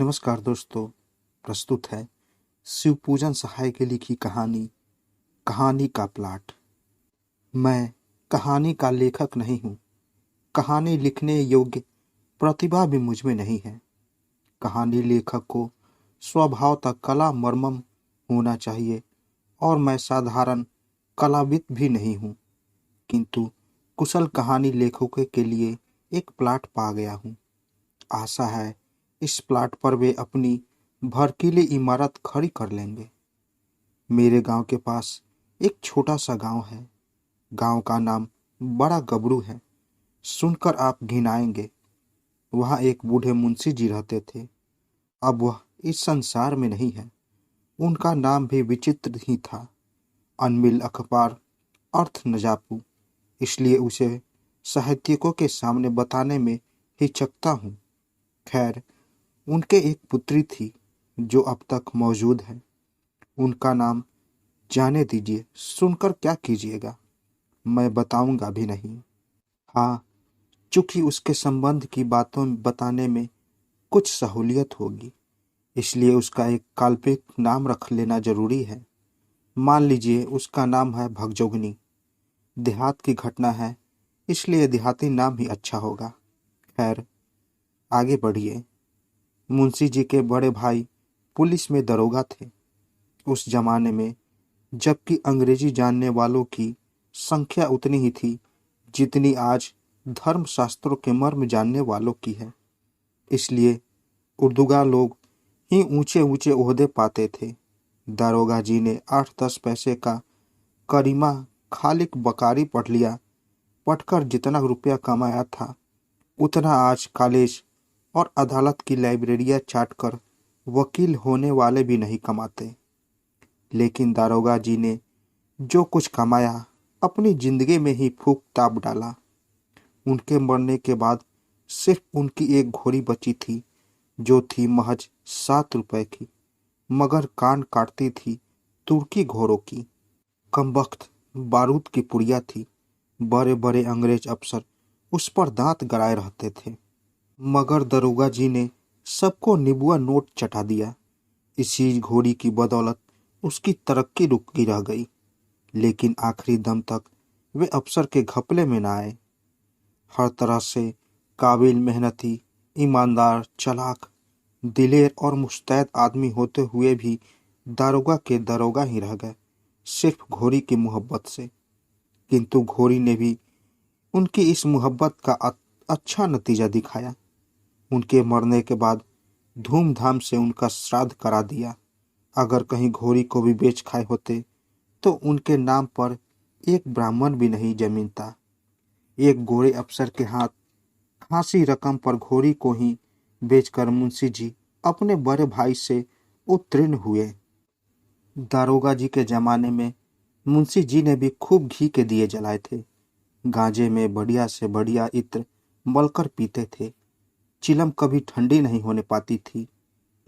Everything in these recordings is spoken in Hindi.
नमस्कार दोस्तों। प्रस्तुत है शिव पूजन सहाय की लिखी कहानी कहानी का प्लाट। मैं कहानी का लेखक नहीं हूँ। कहानी लिखने योग्य प्रतिभा भी मुझ में नहीं है। कहानी लेखक को स्वभावतः कला मर्मम होना चाहिए और मैं साधारण कलाविद भी नहीं हूँ, किंतु कुशल कहानी लेखकों के लिए एक प्लाट पा गया हूँ। आशा है इस प्लाट पर वे अपनी भड़कीली इमारत खड़ी कर लेंगे। मेरे गांव के पास एक छोटा सा गांव है। गांव का नाम बड़ा गबरू है। सुनकर आप घिनाएंगे। वहाँ एक बूढ़े मुंशी जी रहते थे। अब वह इस संसार में नहीं है। उनका नाम भी विचित्र ही था, अनमिल अखबार अर्थ न जापू। इसलिए उसे साहित्यिकों के सामने बताने में हिचकता हूँ। खैर, उनके एक पुत्री थी जो अब तक मौजूद है। उनका नाम जाने दीजिए, सुनकर क्या कीजिएगा, मैं बताऊंगा भी नहीं। हाँ, चूंकि उसके संबंध की बातों बताने में कुछ सहूलियत होगी, इसलिए उसका एक काल्पनिक नाम रख लेना जरूरी है। मान लीजिए उसका नाम है भगजोगनी। देहात की घटना है, इसलिए देहाती नाम ही अच्छा होगा। खैर, आगे बढ़िए। मुंशी जी के बड़े भाई पुलिस में दरोगा थे। उस जमाने में, जबकि अंग्रेजी जानने वालों की संख्या उतनी ही थी जितनी आज धर्मशास्त्रों के मर्म जानने वालों की है। इसलिए उर्दूगा लोग ही ऊंचे ऊंचे ओहदे पाते थे। दारोगा जी ने 8-10 पैसे का करीमा खालिक बकारी पढ़ लिया। पढ़कर जितना रुपया कमाया था, उतना आज कॉलेज और अदालत की लाइब्रेरियां चाटकर वकील होने वाले भी नहीं कमाते। लेकिन दारोगा जी ने जो कुछ कमाया अपनी जिंदगी में ही फूंक ताप डाला। उनके मरने के बाद सिर्फ उनकी एक घोड़ी बची थी, जो थी महज 7 रुपए की, मगर कान काटती थी तुर्की घोड़ों की। कमबख्त बारूद की पुड़िया थी। बड़े बड़े अंग्रेज अफसर उस पर दांत गड़ाए रहते थे, मगर दरोगा जी ने सबको निबुआ नोट चटा दिया। इसी घोड़ी की बदौलत उसकी तरक्की रुकी रह गई, लेकिन आखिरी दम तक वे अफसर के घपले में न आए। हर तरह से काबिल, मेहनती, ईमानदार, चालाक, दिलेर और मुस्तैद आदमी होते हुए भी दारोगा के दरोगा ही रह गए, सिर्फ घोड़ी की मोहब्बत से। किंतु घोड़ी ने भी उनकी इस मोहब्बत का अच्छा नतीजा दिखाया। उनके मरने के बाद धूमधाम से उनका श्राद्ध करा दिया। अगर कहीं घोड़ी को भी बेच खाए होते तो उनके नाम पर एक ब्राह्मण भी नहीं जमीनता। एक गोरे अफसर के हाथ खासी रकम पर घोड़ी को ही बेचकर मुंशी जी अपने बड़े भाई से उत्तीर्ण हुए। दारोगा जी के जमाने में मुंशी जी ने भी खूब घी के दिए जलाए थे। गांजे में बढ़िया से बढ़िया इत्र मलकर पीते थे। चिलम कभी ठंडी नहीं होने पाती थी।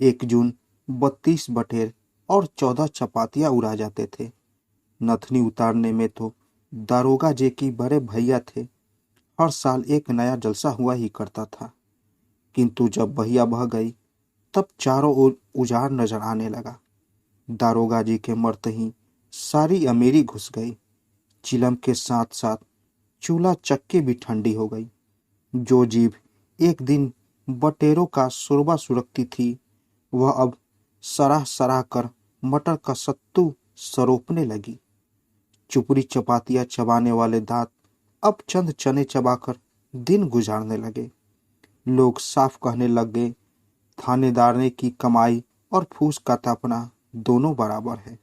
1 जून 32 बटेर और 14 चपातियां उड़ा जाते थे। नथनी उतारने में तो दारोगा जी की बड़े भैया थे। हर साल एक नया जलसा हुआ ही करता था। किंतु जब भैया बह गई, तब चारों ओर उजाड़ नजर आने लगा। दारोगा जी के मरते ही सारी अमीरी घुस गई। चिलम के साथ साथ चूल्हा चक्की भी ठंडी हो गई। जो जीभ एक दिन बटेरों का शोरबा सुरखती थी, वह अब सराह सराह कर मटर का सत्तू सरोपने लगी। चुपड़ी चपातियां चबाने वाले दांत अब चंद चने चबाकर दिन गुजारने लगे। लोग साफ कहने लगे, थानेदार ने की कमाई और फूस का तापना दोनों बराबर है।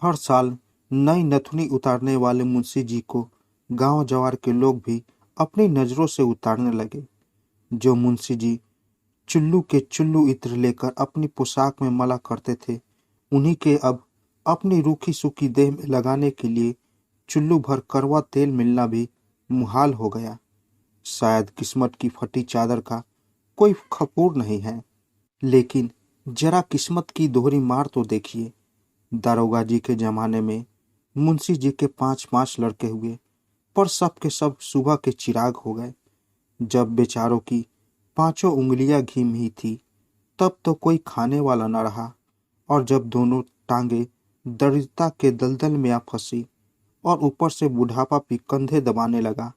हर साल नई नथुनी उतारने वाले मुंशी जी को गांव जवार के लोग भी अपनी नजरों से उतारने लगे। जो मुंशी जी चुल्लू के चुल्लू इत्र लेकर अपनी पोशाक में मला करते थे, उन्हीं के अब अपनी रूखी सूखी देह में लगाने के लिए चुल्लू भर करवा तेल मिलना भी मुहाल हो गया। शायद किस्मत की फटी चादर का कोई खपूर नहीं है, लेकिन जरा किस्मत की दोहरी मार तो देखिए। दारोगा जी के जमाने में मुंशी जी के 5-5 लड़के हुए, पर सब के सब सुबह के चिराग हो गए। जब बेचारों की 5 उंगलियां घी में ही थी, तब तो कोई खाने वाला न रहा, और जब दोनों टांगे दरिद्रता के दलदल में आ फंसी और ऊपर से बुढ़ापा भी कंधे दबाने लगा,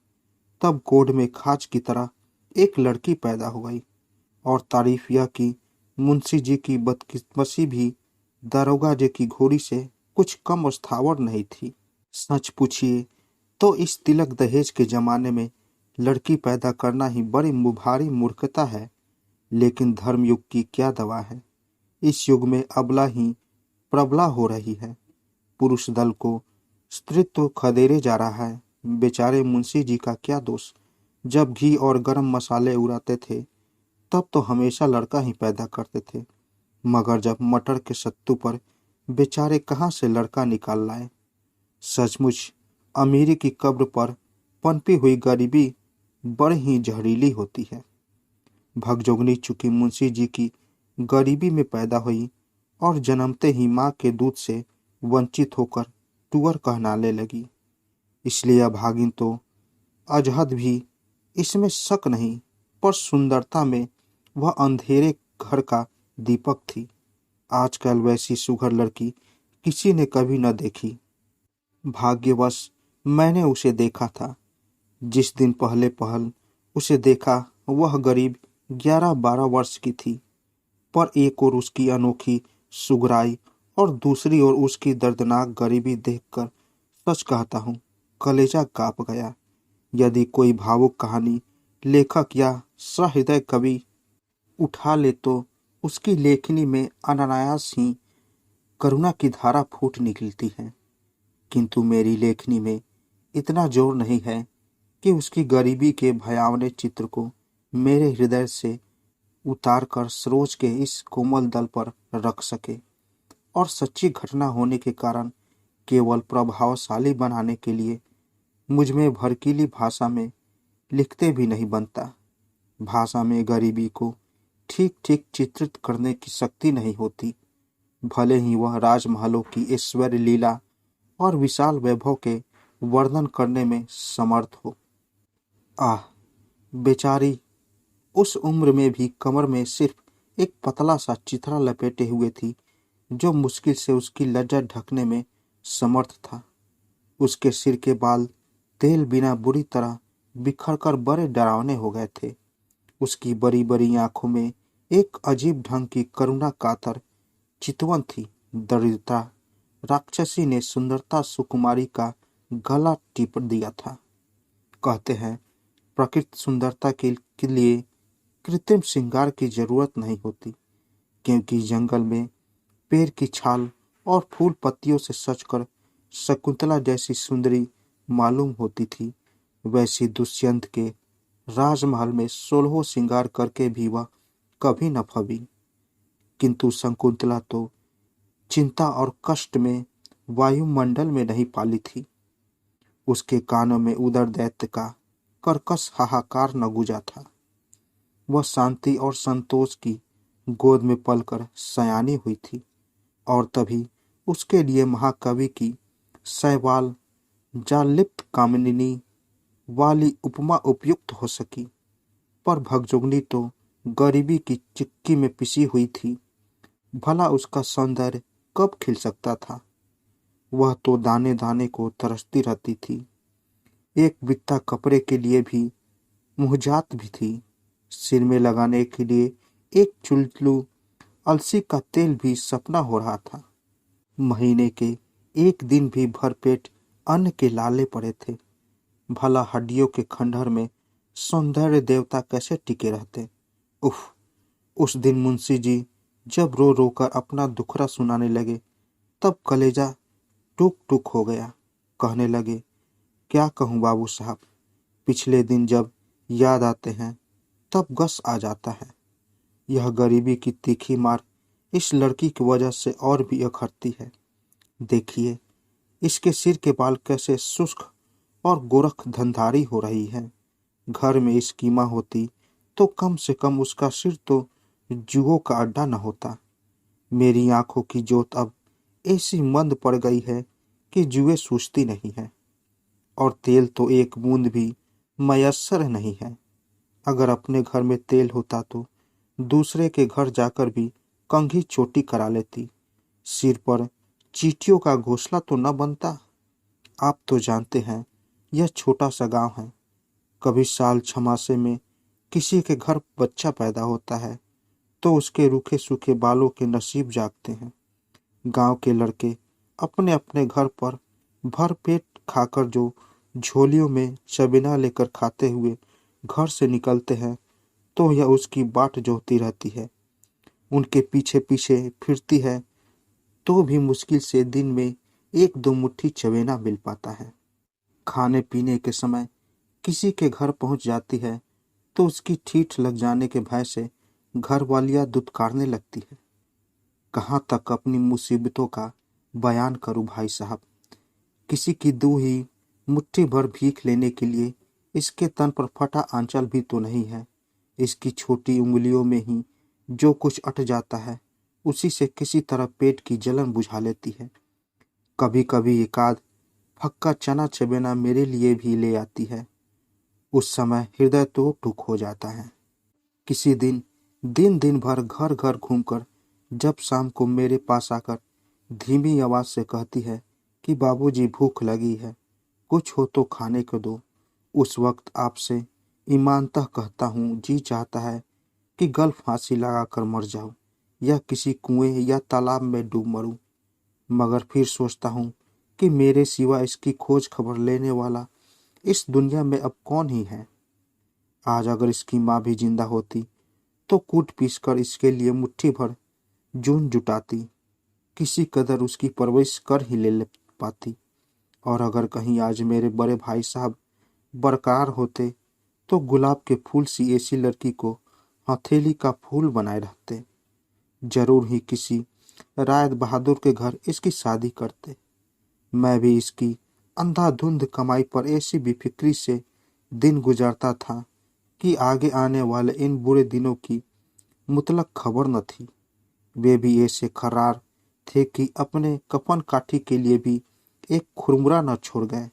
तब गोद में खाज की तरह एक लड़की पैदा हो गई। और तारीफ यह कि मुंशी जी की बदकिस्मती भी दारोगा जी की घोड़ी से कुछ कम स्थावर नहीं थी। सच पूछिए तो इस तिलक दहेज के जमाने में लड़की पैदा करना ही बड़ी भारी मूर्खता है। लेकिन धर्मयुग की क्या दवा है, इस युग में अबला ही प्रबला हो रही है। पुरुष दल को स्त्रीत्व खदेड़े जा रहा है। बेचारे मुंशी जी का क्या दोष, जब घी और गरम मसाले उड़ाते थे तब तो हमेशा लड़का ही पैदा करते थे, मगर जब मटर के सत्तू पर बेचारे कहाँ से लड़का निकाल लाए। सचमुच अमीरी की कब्र पर पनपी हुई गरीबी बड़ी ही जहरीली होती है। भगजोगनी चूंकि मुंशी जी की गरीबी में पैदा हुई और जन्मते ही माँ के दूध से वंचित होकर टूअर कहलाने लगी, इसलिए अभागिन तो अजहद भी, इसमें शक नहीं, पर सुंदरता में वह अंधेरे घर का दीपक थी। आजकल वैसी सुघर लड़की किसी ने कभी न देखी। भाग्यवश मैंने उसे देखा था। जिस दिन पहले पहल उसे देखा वह करीब 11-12 वर्ष की थी, पर एक ओर उसकी अनोखी सुगराई और दूसरी ओर उसकी दर्दनाक गरीबी देखकर सच कहता हूँ कलेजा कांप गया। यदि कोई भावुक कहानी लेखक या सहृदय कवि उठा ले तो उसकी लेखनी में अनायास ही करुणा की धारा फूट निकलती है, किंतु मेरी लेखनी में इतना जोर नहीं है कि उसकी गरीबी के भयावने चित्र को मेरे हृदय से उतार कर सरोज के इस कोमल दल पर रख सके, और सच्ची घटना होने के कारण केवल प्रभावशाली बनाने के लिए मुझ में भड़कीली भाषा में लिखते भी नहीं बनता। भाषा में गरीबी को ठीक ठीक चित्रित करने की शक्ति नहीं होती, भले ही वह राजमहलों की ऐश्वर्य लीला और विशाल वैभव के वर्णन करने में समर्थ हो। आह, बेचारी उस उम्र में भी कमर में सिर्फ एक पतला सा चिथड़ा लपेटे हुए थी, जो मुश्किल से उसकी लज्जा ढकने में समर्थ था। उसके सिर के बाल तेल बिना बुरी तरह बिखरकर बड़े डरावने हो गए थे। उसकी बड़ी बड़ी आंखों में एक अजीब ढंग की करुणा कातर चितवन थी। दरिद्रता राक्षसी ने सुंदरता सुकुमारी का गला टिप दिया था। कहते हैं प्रकृति सुंदरता के लिए कृत्रिम श्रृंगार की जरूरत नहीं होती, क्योंकि जंगल में पेड़ की छाल और फूल पत्तियों से सजकर शकुंतला जैसी सुंदरी मालूम होती थी, वैसी दुष्यंत के राजमहल में 16 श्रृंगार करके भी वह कभी न फबी। किंतु शकुंतला तो चिंता और कष्ट में वायुमंडल में नहीं पाली थी। उसके कानों में उदर दैत्य का कर्कश हाहाकार न गूंजा था। वह शांति और संतोष की गोद में पलकर सयानी हुई थी, और तभी उसके लिए महाकवि की शैवाल जालिप्त कामिनी वाली उपमा उपयुक्त हो सकी। पर भगजोगनी तो गरीबी की चिक्की में पिसी हुई थी, भला उसका सौंदर्य कब खिल सकता था। वह तो दाने दाने को तरसती रहती थी। एक बित्ता कपड़े के लिए भी मुहजात भी थी। सिर में लगाने के लिए एक चुल्लू अलसी का तेल भी सपना हो रहा था। महीने के एक दिन भी भरपेट अन्न के लाले पड़े थे। भला हड्डियों के खंडहर में सौंदर्य देवता कैसे टिके रहते। उफ, उस दिन मुंशी जी जब रो रो कर अपना दुखड़ा सुनाने लगे, तब कलेजा टूक टूक हो गया। कहने लगे, क्या कहूँ बाबू साहब, पिछले दिन जब याद आते हैं तब गस आ जाता है। यह गरीबी की तीखी मार इस लड़की की वजह से और भी अखरती है। देखिए इसके सिर के बाल कैसे शुष्क और गोरख धंधारी हो रही है। घर में इसकी माँ होती तो कम से कम उसका सिर तो जुओं का अड्डा न होता। मेरी आंखों की जोत अब ऐसी मंद पड़ गई है कि जुए सूझती नहीं है, और तेल तो एक बूंद भी मयस्सर नहीं है। अगर अपने घर में तेल होता तो दूसरे के घर जाकर भी कंघी चोटी करा लेती। सिर पर चींटियों का घोंसला तो न बनता। आप तो जानते हैं यह छोटा सा गांव है। कभी साल छमासे में किसी के घर बच्चा पैदा होता है तो उसके रूखे सूखे बालों के नसीब जागते हैं। गांव के लड़के अपने अपने घर पर भर पेट खाकर जो झोलियों में चबेना लेकर खाते हुए घर से निकलते हैं तो यह उसकी बाट जोहती रहती है। उनके पीछे पीछे फिरती है तो भी मुश्किल से दिन में एक दो मुट्ठी चबेना मिल पाता है। खाने पीने के समय किसी के घर पहुंच जाती है तो उसकी ठीठ लग जाने के भय से घर वालियां दुत्कारने लगती है। कहाँ तक अपनी मुसीबतों का बयान करूं भाई साहब। किसी की दो ही मुट्ठी भर भीख लेने के लिए इसके तन पर फटा आंचल भी तो नहीं है। इसकी छोटी उंगलियों में ही जो कुछ अट जाता है उसी से किसी तरह पेट की जलन बुझा लेती है। कभी कभी एकाध फक्का चना चबेना मेरे लिए भी ले आती है। उस समय हृदय तो टूट हो जाता है। किसी दिन दिन दिन भर घर घर घूमकर जब शाम को मेरे पास आकर धीमी आवाज से कहती है कि बाबूजी भूख लगी है, कुछ हो तो खाने को दो, उस वक्त आपसे ईमानतः कहता हूँ जी चाहता है कि गल फांसी लगाकर मर जाऊं या किसी कुएं या तालाब में डूब मरूं। मगर फिर सोचता हूँ कि मेरे सिवा इसकी खोज खबर लेने वाला इस दुनिया में अब कौन ही है। आज अगर इसकी माँ भी जिंदा होती तो कूट पीस कर इसके लिए मुट्ठी भर जून जुटाती, किसी कदर उसकी परवरिश कर ही ले पाती। और अगर कहीं आज मेरे बड़े भाई साहब बरकरार होते तो गुलाब के फूल सी ऐसी लड़की को हथेली का फूल बनाए रखते। जरूर ही किसी रायत बहादुर के घर इसकी शादी करते। मैं भी इसकी अंधाधुंध कमाई पर ऐसी बेफिक्री से दिन गुजारता था कि आगे आने वाले इन बुरे दिनों की मुतलक खबर न थी। वे भी ऐसे खर्रार थे कि अपने कफन काठी के लिए भी एक खुरमुरा न छोड़ गए।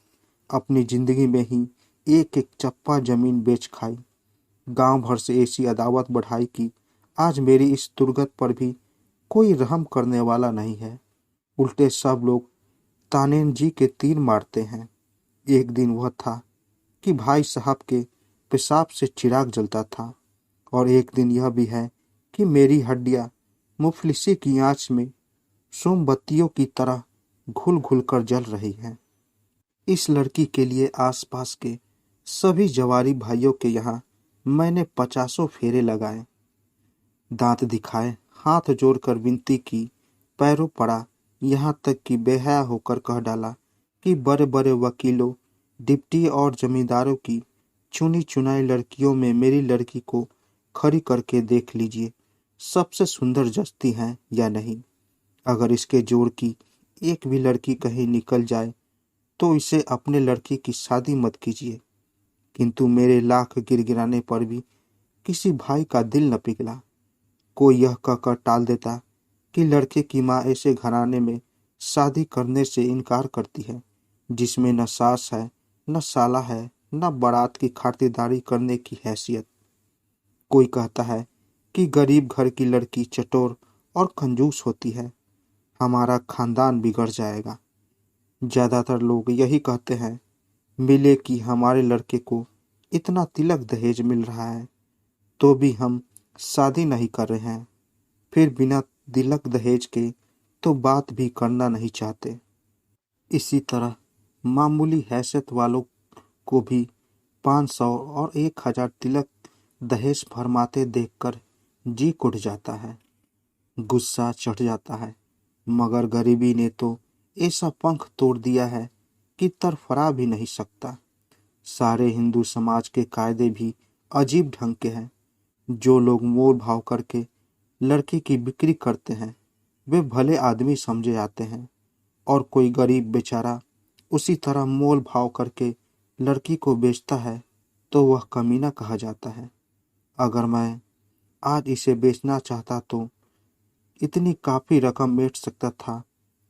अपनी जिंदगी में ही एक एक चप्पा जमीन बेच खाई। गांव भर से ऐसी अदावत बढ़ाई कि आज मेरी इस दुर्गत पर भी कोई रहम करने वाला नहीं है। उल्टे सब लोग तानेन जी के तीर मारते हैं। एक दिन वह था कि भाई साहब के पेशाब से चिराग जलता था और एक दिन यह भी है कि मेरी हड्डियां मुफलिसी की आंच में मोमबत्तियों की तरह घुल घुल कर जल रही हैं। इस लड़की के लिए आसपास के सभी जवारी भाइयों के यहाँ मैंने 50 फेरे लगाए, दांत दिखाए, हाथ जोड़कर विनती की, पैरों पड़ा, यहाँ तक कि बेहया होकर कह डाला कि बड़े बड़े वकीलों, डिप्टी और जमींदारों की चुनी चुनाई लड़कियों में मेरी लड़की को खड़ी करके देख लीजिए, सबसे सुंदर जचती हैं या नहीं। अगर इसके जोड़ की एक भी लड़की कहीं निकल जाए तो इसे अपने लड़की की शादी मत कीजिए। किंतु मेरे लाख गिड़गिड़ाने पर भी किसी भाई का दिल न पिघला। कोई यह कहकर टाल देता कि लड़के की माँ ऐसे घराने में शादी करने से इनकार करती है जिसमें न सास है, न साला है, न बारात की खातिरदारी करने की हैसियत। कोई कहता है कि गरीब घर की लड़की चटोर और कंजूस होती है, हमारा खानदान बिगड़ जाएगा। ज्यादातर लोग यही कहते हैं, मिले कि हमारे लड़के को इतना तिलक दहेज मिल रहा है तो भी हम शादी नहीं कर रहे हैं, फिर बिना तिलक दहेज के तो बात भी करना नहीं चाहते। इसी तरह मामूली हैसियत वालों को भी 500 और 1000 तिलक दहेज फरमाते देखकर जी कुट जाता है, गुस्सा चढ़ जाता है। मगर गरीबी ने तो ऐसा पंख तोड़ दिया है कि तरफरा भी नहीं सकता। सारे हिंदू समाज के कायदे भी अजीब ढंग के हैं। जो लोग मोल भाव करके लड़की की बिक्री करते हैं वे भले आदमी समझे जाते हैं और कोई गरीब बेचारा उसी तरह मोल भाव करके लड़की को बेचता है तो वह कमीना कहा जाता है। अगर मैं आज इसे बेचना चाहता तो इतनी काफी रकम बेच सकता था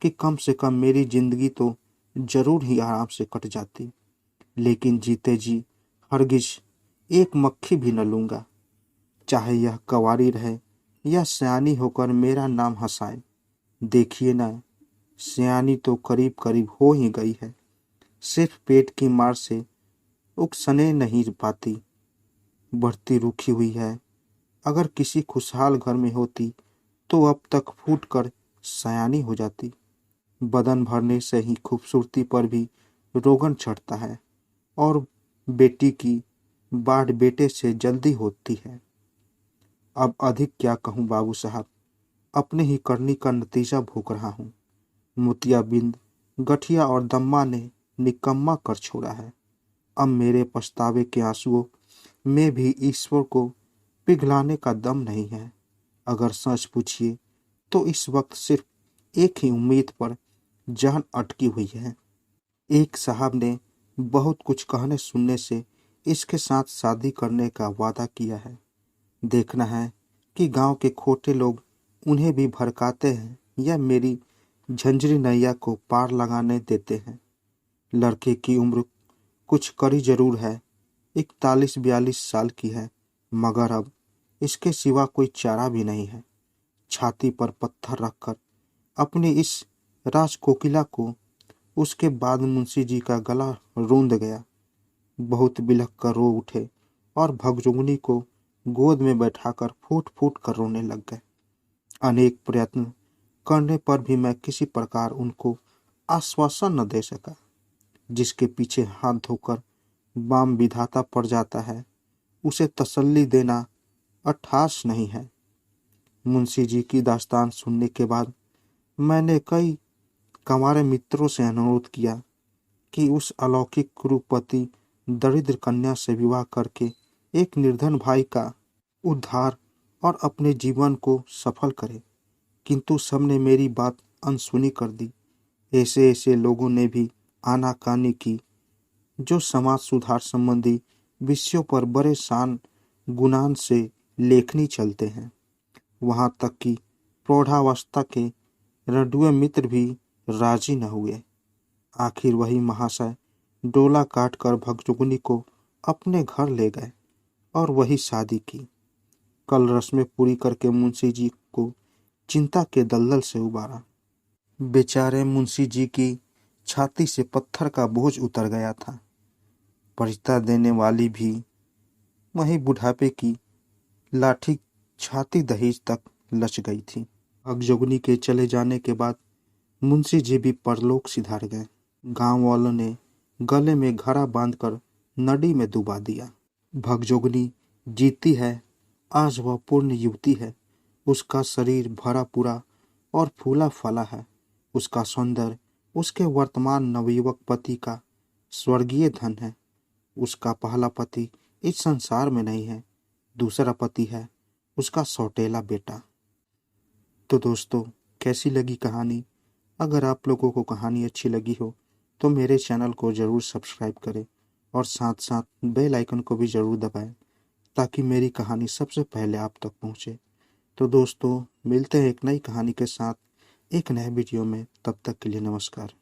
कि कम से कम मेरी जिंदगी तो जरूर ही आराम से कट जाती। लेकिन जीते जी हरगिज एक मक्खी भी न लूंगा। चाहे यह कवारी रहे या सयानी होकर मेरा नाम हंसाए। देखिए ना, सयानी तो करीब करीब हो ही गई है, सिर्फ पेट की मार से उकसने नहीं पाती, बढ़ती रुकी हुई है। अगर किसी खुशहाल घर में होती तो अब तक फूट कर सयानी हो जाती। बदन भरने से ही खूबसूरती पर भी रोगन चढ़ता है और बेटी की बाढ़ बेटे से जल्दी होती है। अब अधिक क्या कहूँ बाबू साहब, अपने ही करनी का नतीजा भोग रहा हूँ। मोतियाबिंद, गठिया और दम्मा ने निकम्मा कर छोड़ा है। अब मेरे पछतावे के आंसुओं में भी ईश्वर को पिघलाने का दम नहीं है। अगर सच पूछिए तो इस वक्त सिर्फ एक ही उम्मीद पर जान अटकी हुई है। एक साहब ने बहुत कुछ कहने सुनने से इसके साथ शादी करने का वादा किया है। देखना है कि गांव के खोटे लोग उन्हें भी भड़काते हैं या मेरी झंझरी नैया को पार लगाने देते हैं। लड़के की उम्र कुछ कड़ी जरूर है, 41-42 साल की है, मगर अब इसके सिवा कोई चारा भी नहीं है। छाती पर पत्थर रखकर अपनी इस राजकोकिला को उसके बाद मुंशी जी का गला रूंध गया। बहुत बिलख कर रो उठे और भगजुगनी को गोद में बैठाकर फूट फूट कर रोने लग गए। अनेक प्रयत्न करने पर भी मैं किसी प्रकार उनको आश्वासन न दे सका। जिसके पीछे हाथ धोकर बाम विधाता पड़ जाता है, उसे तसल्ली देना अट्ठास नहीं है। मुंशी जी की दास्तान सुनने के बाद मैंने कई कंवारे मित्रों से अनुरोध किया कि उस अलौकिक कुरूपति दरिद्र कन्या से विवाह करके एक निर्धन भाई का उद्धार और अपने जीवन को सफल करे, किंतु सबने मेरी बात अनसुनी कर दी। ऐसे ऐसे लोगों ने भी आनाकानी की जो समाज सुधार संबंधी विषयों पर बड़े शान गुणान से लेखनी चलते हैं। वहाँ तक कि प्रौढ़ावस्था के रडुए मित्र भी राजी न हुए। आखिर वही महाशय डोला काट कर भगजुगनी को अपने घर ले गए और वही शादी की। कल रस्में पूरी करके मुंशी जी को चिंता के दलदल से उबारा। बेचारे मुंशी जी की छाती से पत्थर का बोझ उतर गया था। परिता देने वाली भी वही बुढ़ापे की लाठी छाती दहेज तक लच गई थी। भगजुगनी के चले जाने के बाद मुंशी जी भी परलोक सिधार गए। गांव वालों ने गले में घड़ा बांधकर नदी में डुबा दिया। भगजुगनी जीती है, आज वह पूर्ण युवती है। उसका शरीर भरा पूरा और फूला फला है। उसका सौंदर्य उसके वर्तमान नवयुवक पति का स्वर्गीय धन है। उसका पहला पति इस संसार में नहीं है, दूसरा पति है उसका सौतेला बेटा। तो दोस्तों, कैसी लगी कहानी? अगर आप लोगों को कहानी अच्छी लगी हो तो मेरे चैनल को ज़रूर सब्सक्राइब करें और साथ साथ बेल आइकन को भी ज़रूर दबाएं ताकि मेरी कहानी सबसे पहले आप तक पहुंचे। तो दोस्तों, मिलते हैं एक नई कहानी के साथ एक नए वीडियो में। तब तक के लिए नमस्कार।